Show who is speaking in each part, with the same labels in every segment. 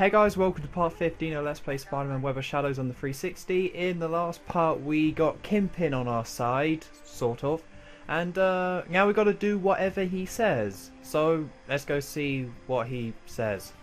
Speaker 1: Hey guys, welcome to part 15 of Let's Play Spider-Man Web of Shadows on the 360. In the last part we got Kingpin on our side, sort of. And now we got to do whatever he says. So let's go see what he says.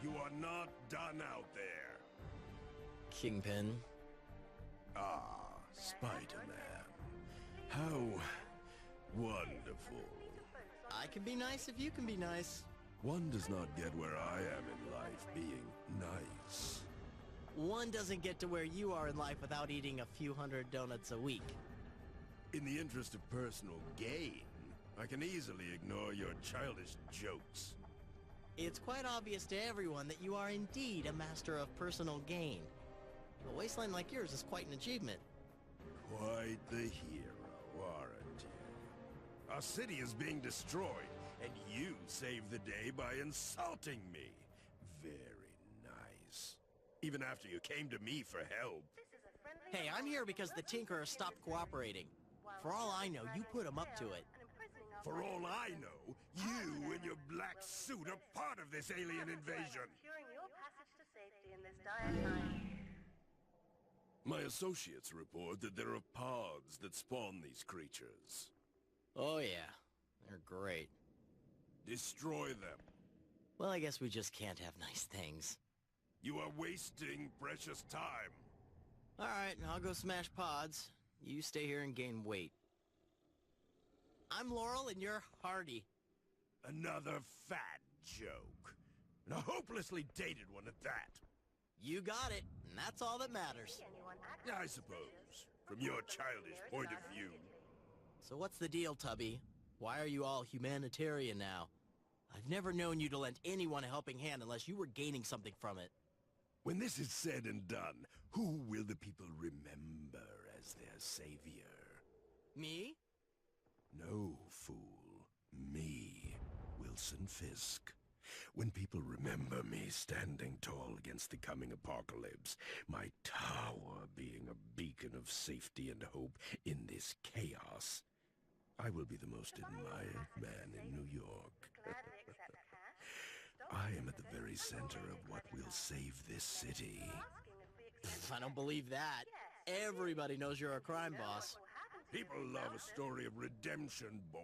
Speaker 2: You are not done out there.
Speaker 3: Kingpin.
Speaker 2: Ah, Spider-Man. How wonderful.
Speaker 3: I can be nice if you can be nice.
Speaker 2: One does not get where I am in life being nice.
Speaker 3: One doesn't get to where you are in life without eating a few hundred donuts a week.
Speaker 2: In the interest of personal gain, I can easily ignore your childish jokes.
Speaker 3: It's quite obvious to everyone that you are indeed a master of personal gain. A wasteland like yours is quite an achievement.
Speaker 2: Quite the hero, aren't you? Our city is being destroyed, and you saved the day by insulting me. Very nice. Even after you came to me for help.
Speaker 3: Hey, I'm here because the Tinkerer stopped cooperating. For all I know, you put him up to it.
Speaker 2: For all I know, you and your black suit are part of this alien invasion. My associates report that there are pods that spawn these creatures.
Speaker 3: Oh yeah, they're great.
Speaker 2: Destroy them.
Speaker 3: Well, I guess we just can't have nice things.
Speaker 2: You are wasting precious time.
Speaker 3: Alright, I'll go smash pods. You stay here and gain weight. I'm Laurel and you're Hardy.
Speaker 2: Another fat joke. And a hopelessly dated one at that.
Speaker 3: You got it, and that's all that matters.
Speaker 2: I suppose, from your childish point of view.
Speaker 3: So what's the deal, Tubby? Why are you all humanitarian now? I've never known you to lend anyone a helping hand unless you were gaining something from it.
Speaker 2: When this is said and done, who will the people remember as their savior?
Speaker 3: Me?
Speaker 2: No, fool. Me, Wilson Fisk. When people remember me standing tall against the coming apocalypse, my tower being a beacon of safety and hope in this chaos, I will be the most admired man in New York. I am at the very center of what will save this city.
Speaker 3: I don't believe that. Everybody knows you're a crime boss.
Speaker 2: People love a story of redemption, boy.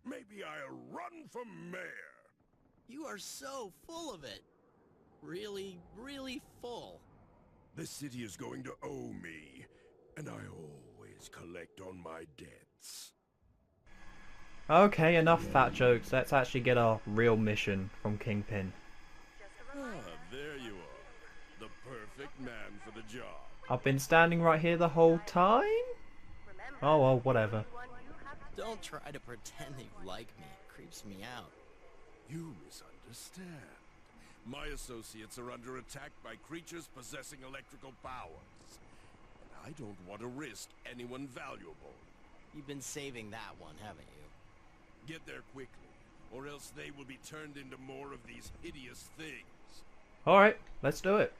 Speaker 2: Maybe I'll run for mayor.
Speaker 3: You are so full of it. Really, really full.
Speaker 2: The city is going to owe me, and I always collect on my debts.
Speaker 1: Okay, enough fat jokes. Let's actually get our real mission from Kingpin.
Speaker 2: Ah, there you are. The perfect man for the job.
Speaker 1: I've been standing right here the whole time? Oh well, whatever.
Speaker 3: Don't try to pretend that you like me. It creeps me out.
Speaker 2: You misunderstand. My associates are under attack by creatures possessing electrical powers. And I don't want to risk anyone valuable.
Speaker 3: You've been saving that one, haven't you?
Speaker 2: Get there quickly, or else they will be turned into more of these hideous things.
Speaker 1: Alright, let's do it.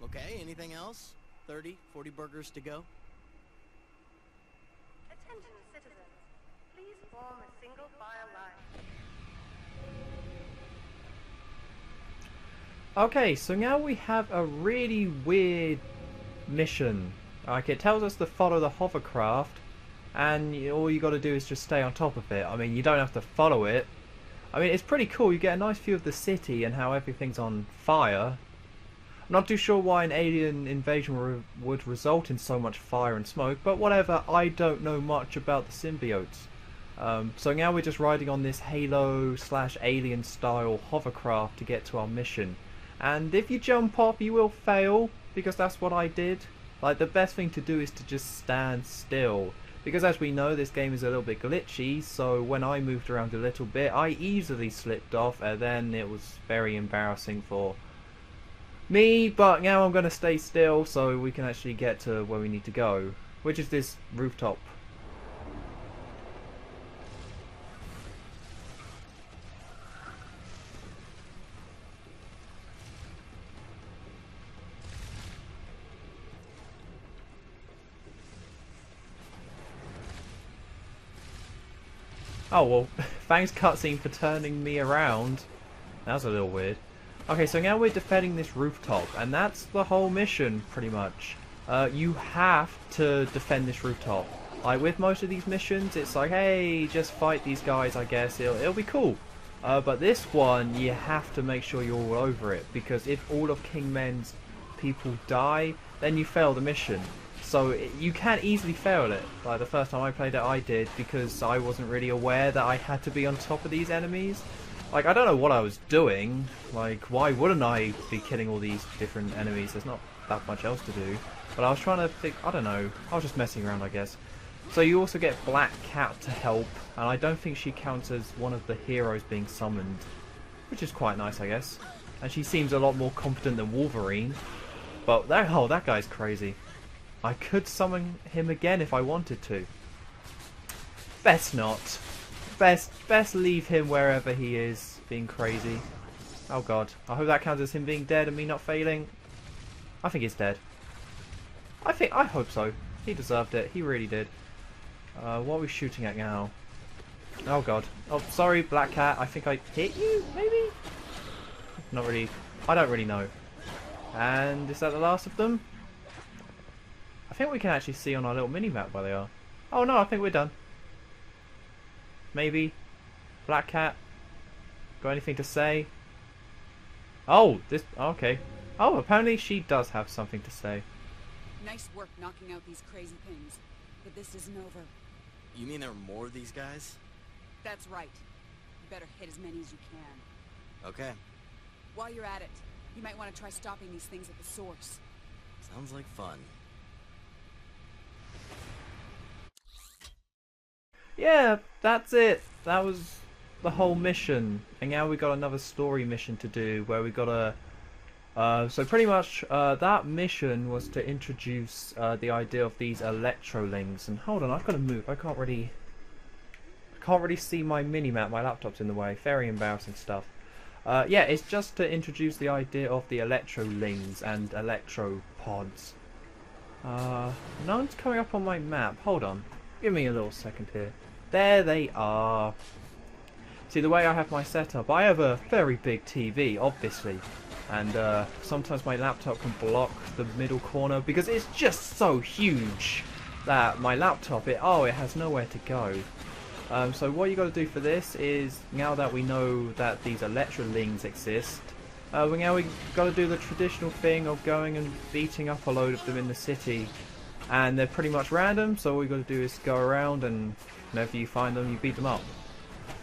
Speaker 3: Okay, anything else? 30, 40 burgers to go?
Speaker 4: Attention citizens, please form a single file line.
Speaker 1: Okay, so now we have a really weird mission. Like, it tells us to follow the hovercraft, and all you got to do is just stay on top of it. I mean, you don't have to follow it. I mean, it's pretty cool. You get a nice view of the city and how everything's on fire. I'm not too sure why an alien invasion would result in so much fire and smoke, but whatever. I don't know much about the symbiotes. So now we're just riding on this Halo/Alien style hovercraft to get to our mission. And if you jump off, you will fail, because that's what I did. Like, the best thing to do is to just stand still. Because as we know, this game is a little bit glitchy, so when I moved around a little bit, I easily slipped off, and then it was very embarrassing for me. But now I'm going to stay still so we can actually get to where we need to go, which is this rooftop. Oh well, thanks cutscene for turning me around. That was a little weird. Okay, so now we're defending this rooftop, and that's the whole mission, pretty much. You have to defend this rooftop. Like, with most of these missions, it's like, hey, just fight these guys, I guess, it'll be cool. But this one, you have to make sure you're all over it, because if all of Kingpin's people die, then you fail the mission. So you can easily fail it. Like, the first time I played it, I did, because I wasn't really aware that I had to be on top of these enemies. Like, I don't know what I was doing. Like, why wouldn't I be killing all these different enemies? There's not that much else to do. But I was trying to think, I don't know. I was just messing around, I guess. So you also get Black Cat to help, and I don't think she counts as one of the heroes being summoned, which is quite nice, I guess. And she seems a lot more competent than Wolverine. But that guy's crazy. I could summon him again if I wanted to. Best not. Best leave him wherever he is, being crazy. Oh god. I hope that counts as him being dead and me not failing. I think he's dead. I hope so. He deserved it. He really did. What are we shooting at now? Oh god. Oh, sorry, Black Cat. I think I hit you, maybe? Not really. I don't really know. And is that the last of them? I think we can actually see on our little mini-map where they are. Oh no, I think we're done. Maybe. Black Cat. Got anything to say? Oh, this... Okay. Oh, apparently she does have something to say.
Speaker 5: Nice work knocking out these crazy things. But this isn't over.
Speaker 3: You mean there are more of these guys?
Speaker 5: That's right. You better hit as many as you can.
Speaker 3: Okay.
Speaker 5: While you're at it, you might want to try stopping these things at the source.
Speaker 3: Sounds like fun.
Speaker 1: Yeah, that's it. That was the whole mission. And now we got another story mission to do where we got a... so pretty much that mission was to introduce the idea of these electrolings. And hold on, I've got to move. I can't really see my mini-map. My laptop's in the way. Very embarrassing stuff. Yeah, it's just to introduce the idea of the electrolings and electropods. No one's coming up on my map. Hold on. Give me a little second here. There they are. See, the way I have my setup, I have a very big TV, obviously. And sometimes my laptop can block the middle corner because it's just so huge that my laptop, it has nowhere to go. So what you got to do for this is, now that we know that these electrolings exist, we got to do the traditional thing of going and beating up a load of them in the city. And they're pretty much random, so all you got to do is go around and whenever you find them, you beat them up.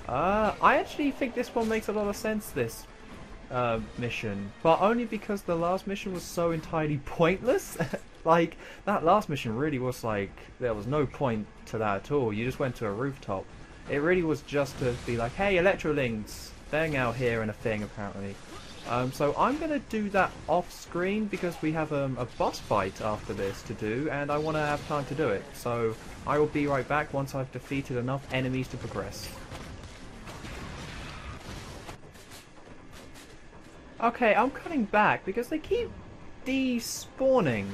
Speaker 1: I actually think this one makes a lot of sense, this mission, but only because the last mission was so entirely pointless. Like, that last mission really was like, there was no point to that at all. You just went to a rooftop. It really was just to be like, hey, electrolings, they're now here and a thing apparently. So I'm going to do that off screen because we have a boss fight after this to do and I want to have time to do it. So I will be right back once I've defeated enough enemies to progress. Okay, I'm cutting back because they keep despawning.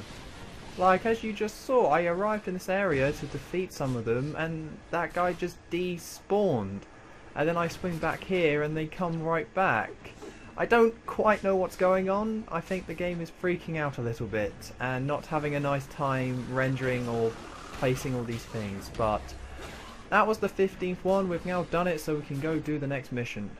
Speaker 1: Like, as you just saw, I arrived in this area to defeat some of them and that guy just despawned. And then I swing back here and they come right back. I don't quite know what's going on. I think the game is freaking out a little bit and not having a nice time rendering or placing all these things. But that was the 15th one. We've now done it, so we can go do the next mission.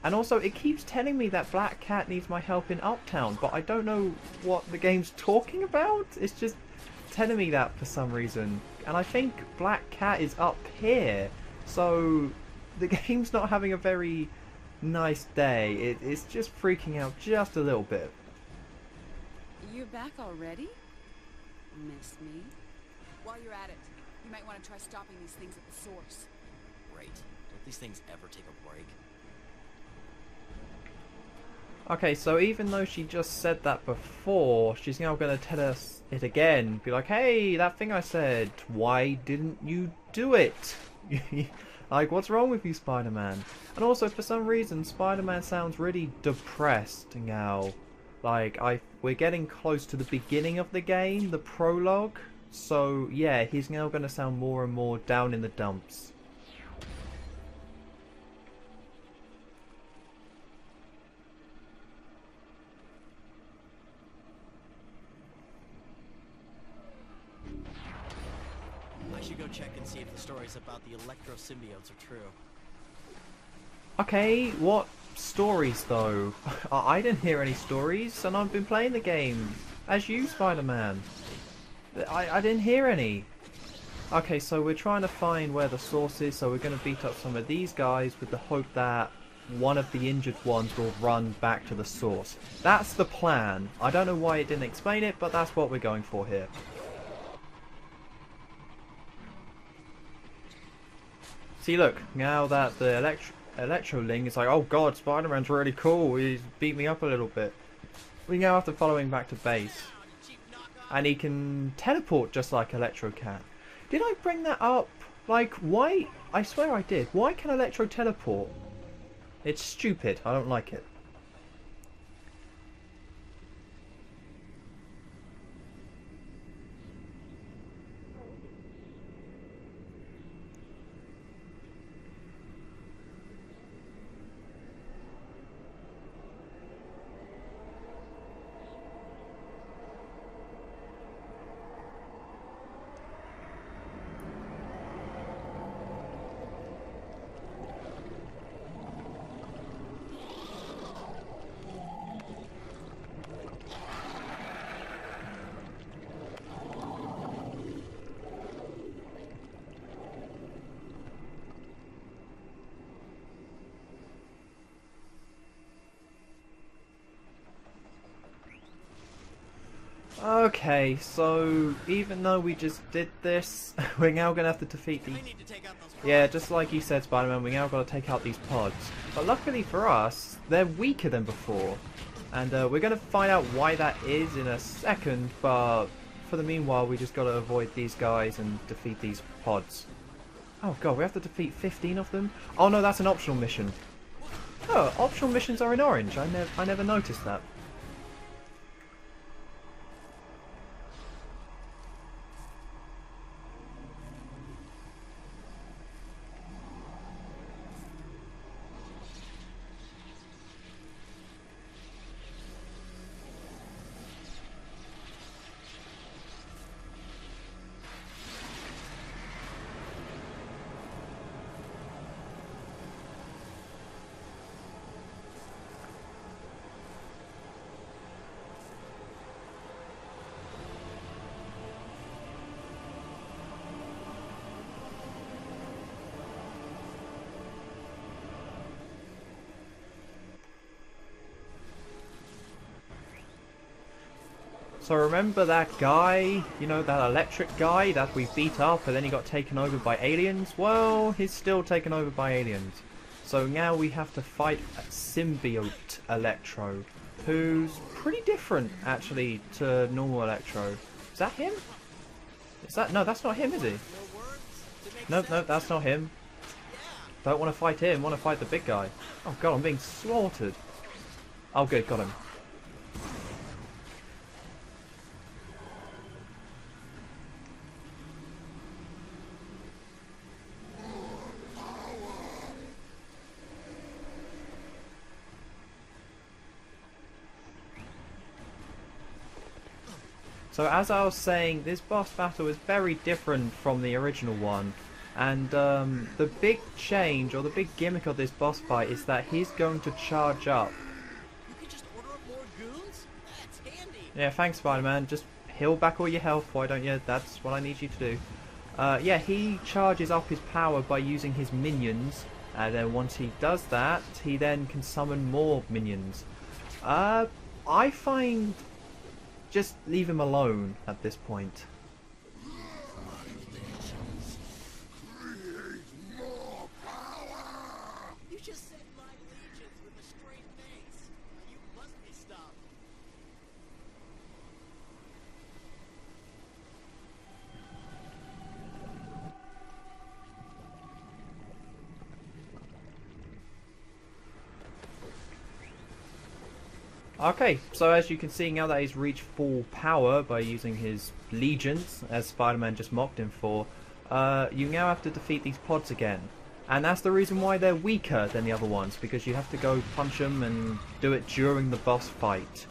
Speaker 1: And also, it keeps telling me that Black Cat needs my help in Uptown, but I don't know what the game's talking about. It's just telling me that for some reason. And I think Black Cat is up here. So the game's not having a very nice day. It's just freaking out just a little bit.
Speaker 5: You're back already? Miss me? While you're at it, you might want to try stopping these things at the source.
Speaker 3: Great. Don't these things ever take a break?
Speaker 1: Okay, so even though she just said that before, she's now going to tell us it again. Be like, hey, that thing I said, why didn't you do it? Like, what's wrong with you, Spider-Man? And also, for some reason, Spider-Man sounds really depressed now. Like, we're getting close to the beginning of the game, the prologue. So, yeah, he's now going to sound more and more down in the dumps.
Speaker 3: check and see if the stories about the Electro symbiotes are true.
Speaker 1: Okay, what stories though? I didn't hear any stories, and I've been playing the game as you, Spider-Man. I didn't hear any. Okay, so we're trying to find where the source is, so we're going to beat up some of these guys with the hope that one of the injured ones will run back to the source. That's the plan. I don't know why it didn't explain it, but that's what we're going for here. See, look, now that the Electroling is like, oh god, Spider-Man's really cool, he's beat me up a little bit. We now have to follow him back to base. And he can teleport just like Electro can. Did I bring that up? Like, why? I swear I did. Why can Electro teleport? It's stupid. I don't like it. Okay, so even though we just did this, we're now going to have to defeat the... Yeah, just like you said, Spider-Man, we now got to take out these pods. But luckily for us, they're weaker than before. And we're going to find out why that is in a second, but for the meanwhile, we just got to avoid these guys and defeat these pods. Oh god, we have to defeat 15 of them? Oh no, that's an optional mission. Oh, optional missions are in orange. I never noticed that. So remember that guy, you know, that electric guy that we beat up and then he got taken over by aliens? Well, he's still taken over by aliens. So now we have to fight Symbiote Electro, who's pretty different actually to normal Electro. Is that him? Is that... No, that's not him, is he? Nope, nope, that's not him. Don't want to fight him, want to fight the big guy. Oh god, I'm being slaughtered. Oh good, got him. So as I was saying, this boss battle is very different from the original one, and the big change or the big gimmick of this boss fight is that he's going to charge up.
Speaker 3: You can just order up more goons? That's handy.
Speaker 1: Yeah, thanks Spider-Man, just heal back all your health, why don't you? That's what I need you to do. Yeah, he charges up his power by using his minions, and then once he does that, he then can summon more minions. I find... just leave him alone at this point.
Speaker 3: You just said my legions with a straight face. You must be stopped.
Speaker 1: Okay, so as you can see now that he's reached full power by using his legions, as Spider-Man just mocked him for, you now have to defeat these pods again. And that's the reason why they're weaker than the other ones, because you have to go punch them and do it during the boss fight.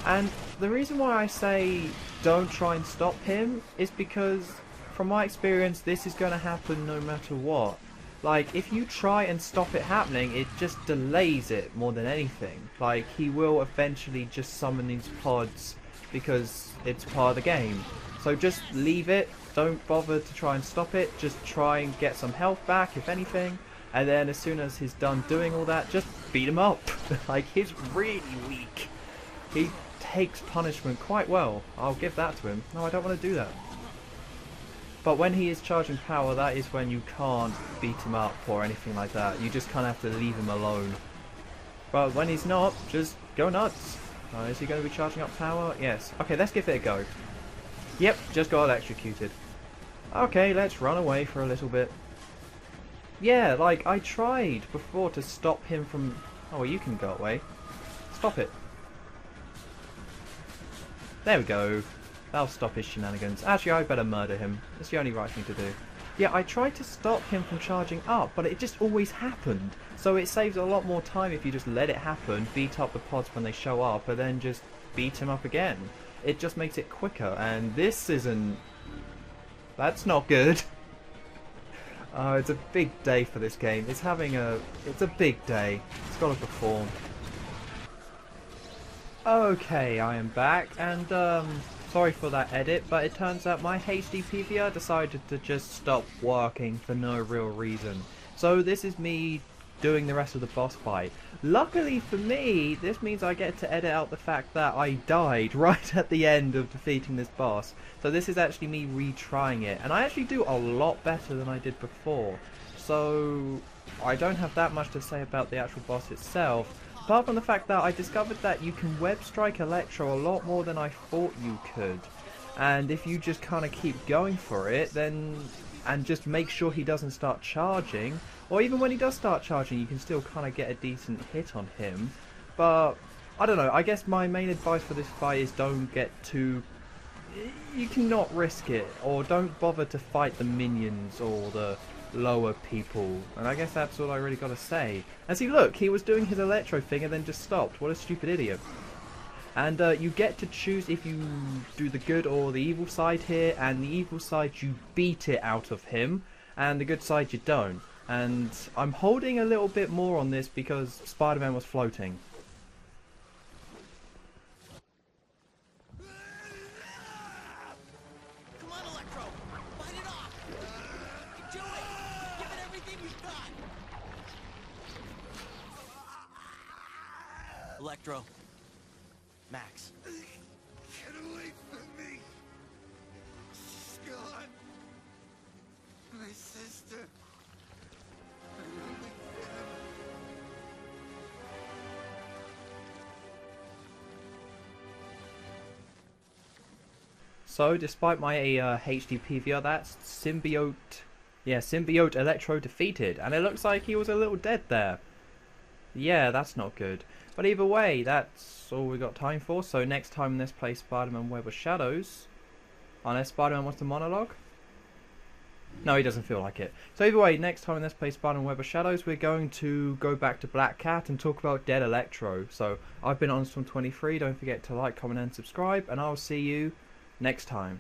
Speaker 1: And the reason why I say don't try and stop him is because from my experience, this is going to happen no matter what. Like, if you try and stop it happening, it just delays it more than anything. Like, he will eventually just summon these pods because it's part of the game. So just leave it, don't bother to try and stop it, just try and get some health back, if anything. And then as soon as he's done doing all that, just beat him up. Like, he's really weak. He takes punishment quite well. I'll give that to him. No, I don't want to do that. But when he is charging power, that is when you can't beat him up or anything like that. You just kind of have to leave him alone. But when he's not, just go nuts. Is he going to be charging up power? Yes. Okay, let's give it a go. Yep, just got electrocuted. Okay, let's run away for a little bit. Yeah, like, I tried before to stop him from... Oh, well, you can go away. Stop it. There we go. That'll stop his shenanigans. Actually, I better murder him. It's the only right thing to do. Yeah, I tried to stop him from charging up, but it just always happened. So it saves a lot more time if you just let it happen, beat up the pods when they show up, and then just beat him up again. It just makes it quicker, and this isn't... That's not good. It's a big day for this game. It's a big day. It's got to perform. Okay, I am back, and sorry for that edit, but it turns out my HD PVR decided to just stop working for no real reason. So this is me doing the rest of the boss fight. Luckily for me, this means I get to edit out the fact that I died right at the end of defeating this boss. So this is actually me retrying it, and I actually do a lot better than I did before. So I don't have that much to say about the actual boss itself, apart from the fact that I discovered that you can web strike Electro a lot more than I thought you could. And if you just kind of keep going for it, then... and just make sure he doesn't start charging, or even when he does start charging, you can still kind of get a decent hit on him. But I don't know, I guess my main advice for this fight is don't get too... you cannot risk it, or don't bother to fight the minions or the lower people, and I guess that's all I really got to say. And see, look, he was doing his Electro thing and then just stopped. What a stupid idiot. And you get to choose if you do the good or the evil side here, and the evil side you beat it out of him, and the good side you don't. And I'm holding a little bit more on this because Spider-Man was floating.
Speaker 3: Come on, Electro! Fight it off! You can do it! Give it everything you've got! Electro. Max.
Speaker 2: Get away from me! She's gone. My sister. My only family.
Speaker 1: So, despite my HD PVR, that's Symbiote Electro defeated, and it looks like he was a little dead there. Yeah, that's not good. But either way, that's all we got time for. So next time, let's play Spider-Man Web of Shadows. Unless Spider-Man wants to monologue. No, he doesn't feel like it. So either way, next time, let's play Spider-Man Web of Shadows. We're going to go back to Black Cat and talk about Dead Electro. So I've been HonestFilm23. Don't forget to like, comment, and subscribe. And I'll see you next time.